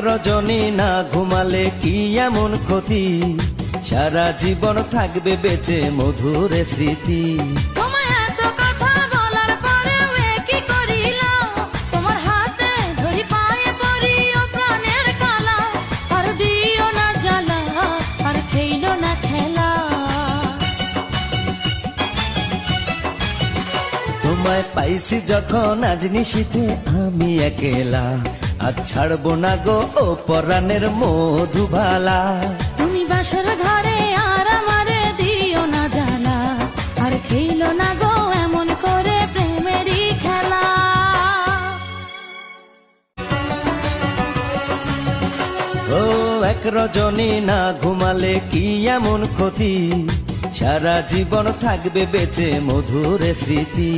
রজনী না ঘুমালে কি এমন ক্ষতি, সারা জীবন থাকবে বেঁচে মধুর স্মৃতি। তোমায় এত কথা বলার পরেও কি করিলাম, তোমার হাতে ধরি পায়ে পড়ি ও প্রাণের কালা। আর দিও না জ্বালা, আর খেইলো না খেলা। তোমায় পাইছি যখন আজ নিশীথে আমি একেলা, আর ছাড়বো না গো ও পরাণের মধুবালা। তুমি বাসর ঘরে আর আমারে দিও না জ্বালা, আর খেইলো না গো এমন করে প্রেমেরই খেলা। ও এক রজনী না ঘুমালে কি এমন ক্ষতি, সারা জীবন থাকবে বেঁচে মধুর স্মৃতি।